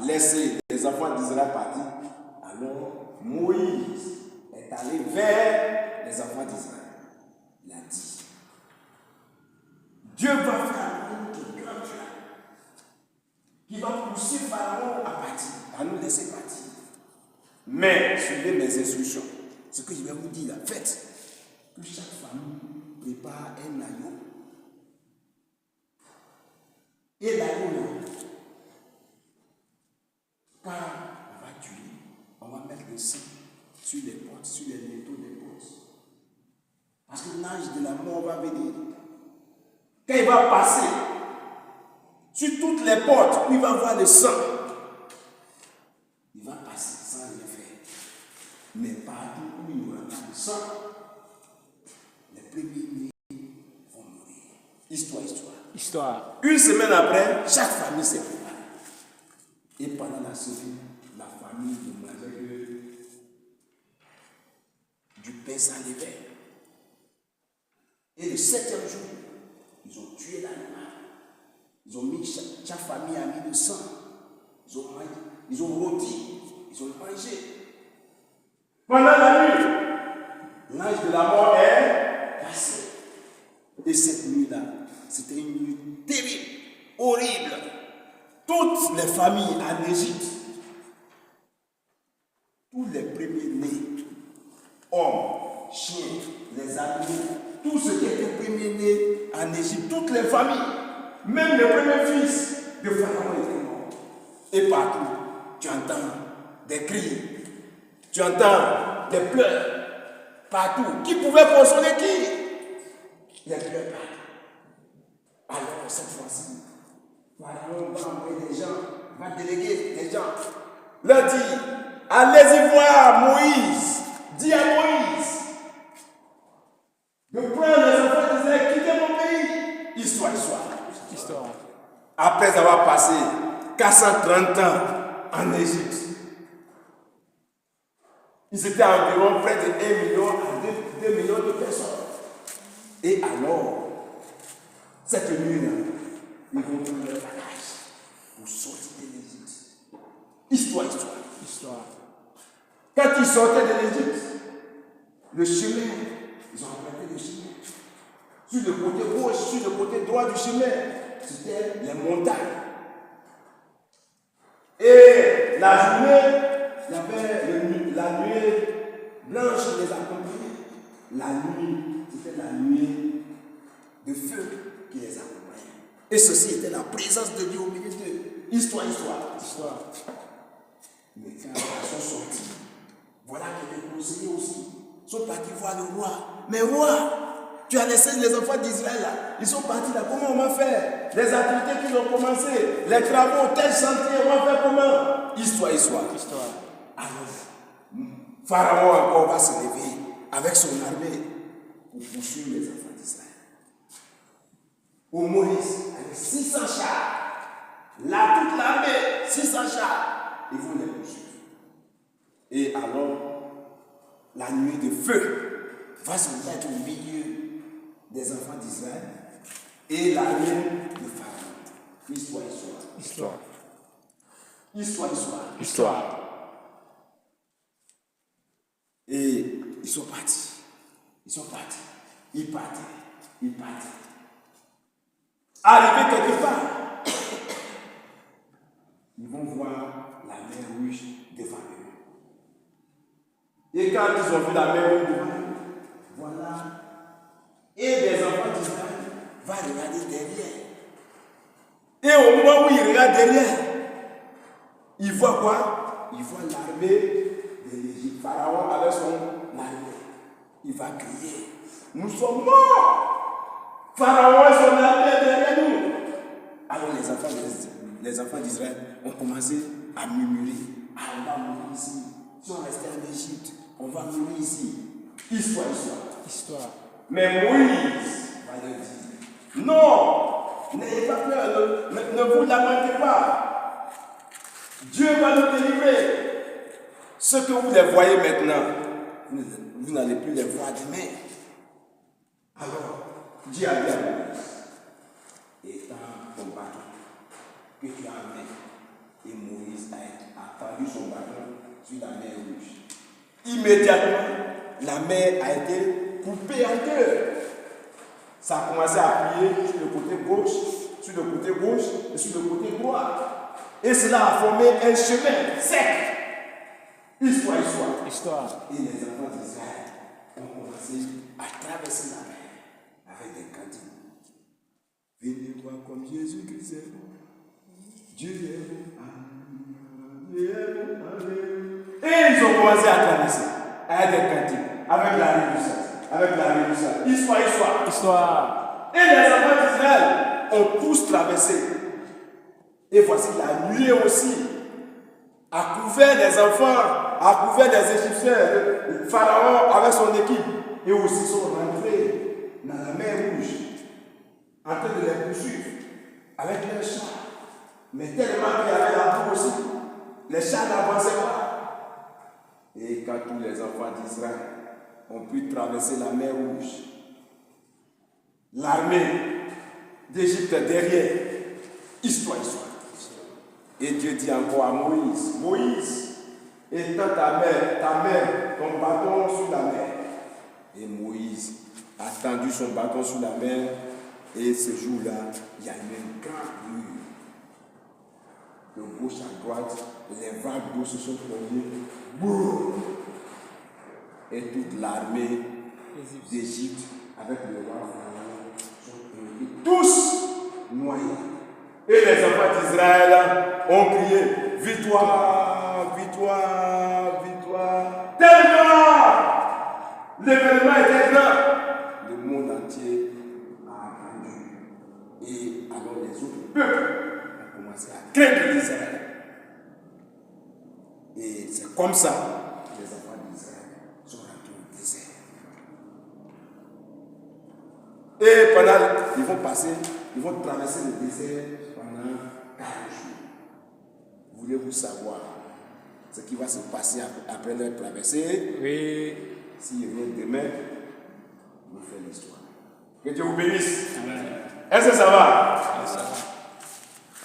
laissé les enfants d'Israël partir, alors Moïse est allé vers les enfants d'Israël. Il a dit, Dieu va faire un grand Dieu qui va pousser Pharaon à partir, à nous laisser partir. Mais suivez mes instructions. Ce que je vais vous dire, faites que chaque famille prépare un agneau. Et l'agneau, quand on va tuer, on va mettre le sang sur les portes, sur les linteaux des portes. Parce que l'ange de la mort va venir. Quand il va passer sur toutes les portes où il va voir le sang, il va passer sans rien faire. Mais partout où il n'y aura pas de sang, les premiers-nés vont mourir. Histoire. Une semaine après, chaque famille s'est préparée. Et pendant la semaine, la famille ne mangeait que du pain sans levain. Et le 7e jour, ils ont tué l'animal. Ils ont mis, chaque famille a mis le sang. Ils ont mangé, ils ont rôti, ils ont mangé. Pendant la nuit, l'ange de la mort est passé. Et cette nuit-là, c'était une nuit terrible, horrible. Toutes les familles en Égypte, tous les premiers-nés, hommes, chiens, les animaux, tout ce qui était premier-né en Égypte, toutes les familles, même les premiers fils de Pharaon étaient morts. Et partout, tu entends des cris, tu entends des pleurs, partout. Qui pouvait consoler qui? Les pleurs partout. Alors, cette fois-ci, Pharaon va envoyer des gens, va déléguer des gens, leur dit, allez-y voir Moïse, dis à Moïse, de prendre les enfants d'Israël, quitter mon pays. Histoire. Après avoir passé 430 ans en Égypte, ils étaient environ près de 1 million à 2 millions de personnes. Et alors, cette nuit-là, ils vont prendre leur bagage pour sortir de l'Égypte. Histoire. Quand ils sortaient de l'Égypte, le chemin, ils ont emprunté le chemin. Sur le côté gauche, sur le côté droit du chemin, c'était les montagnes. Et la journée, il y avait la nuée blanche qui les accompagnait. La nuit, c'était la nuée de feu qui les accompagnait. Et ceci était la présence de Dieu au milieu d'eux. Histoire. Mais quand ils sont sortis, voilà que les conseillers aussi sont partis voir le roi. Mais roi, tu as laissé les enfants d'Israël là. Ils sont partis là. Comment on va faire? Les activités qu'ils ont commencé, les travaux, tel chantier, on va faire comment? Histoire. Alors, Pharaon encore va se lever avec son armée pour poursuivre les enfants d'Israël. Au Moïse, avec 600 chars, là toute l'armée, 600 chars, ils vont les poursuivre. Et alors, la nuée de feu va se mettre au milieu des enfants d'Israël et l'armée de Pharaon. Histoire. Et ils sont partis. Ils partaient. Arrivés quelque part, ils vont voir la mer rouge devant eux. Et quand ils ont vu la mer rouge devant eux, voilà. Et les enfants d'Israël vont regarder derrière. Et au moment où ils regardent derrière, ils voient quoi? Ils voient l'armée de l'Égypte. Pharaon avec son armée. Il va crier, nous sommes morts! Pharaon et son armée derrière nous. Alors les enfants d'Israël ont commencé à murmurer. Ah, on va mourir ici. Si on restait en Égypte, on va mourir ici. Histoire. Mais Moïse va leur dire, non, n'ayez pas peur, ne vous lamentez pas. Dieu va nous délivrer. Ce que vous les voyez maintenant, vous n'allez plus les voir demain. Alors, dis à Moïse, étends ton bâton que tu as amené. Et Moïse tendu son bâton sur la mer Rouge. Immédiatement, la mer a été coupée en deux. Ça a commencé à plier sur le côté gauche, sur le côté gauche et sur le côté droit. Et cela a formé un chemin sec. Histoire. Et les enfants d'Israël ont commencé à traverser la mer avec des cantiques. Venez voir comme Jésus-Christ est bon. Dieu est bon. Dieu est bon. Et ils ont commencé à traverser avec des cantiques, avec la réjouissance. Histoire. Et les enfants d'Israël ont tous traversé. Et voici la nuée aussi a couvert les enfants, a couvert les Égyptiens, le Pharaon avec son équipe. Et aussi sont rentrés dans la mer Rouge, en train de les poursuivre avec leurs chars. Mais tellement qu'il y avait la boue aussi, les chars n'avançaient pas. Et quand tous les enfants d'Israël ont pu traverser la mer Rouge, l'armée d'Égypte derrière, histoire. Et Dieu dit encore à Moïse, Moïse, étends ta main, ton bâton sur la mer. Et Moïse a tendu son bâton sur la mer. Et ce jour-là, il y a eu une grande pluie. De gauche à droite, les vagues d'eau se sont formées. Boum! Et toute l'armée d'Égypte, avec le roi Pharaon, sont tous noyés. Et les enfants d'Israël ont crié victoire, victoire, victoire. Tellement l'événement était grand. Le monde entier a entendu. Et alors les autres peuples ont commencé à craindre Israël. Et c'est comme ça que les enfants d'Israël sont rentrés au désert. Et pendant, ils vont traverser le désert pendant 4 jours. Voulez-vous savoir ce qui va se passer après leur traversée? Oui. S'il revient demain, vous faites l'histoire. Que Dieu vous bénisse. Amen. Est-ce que ça va?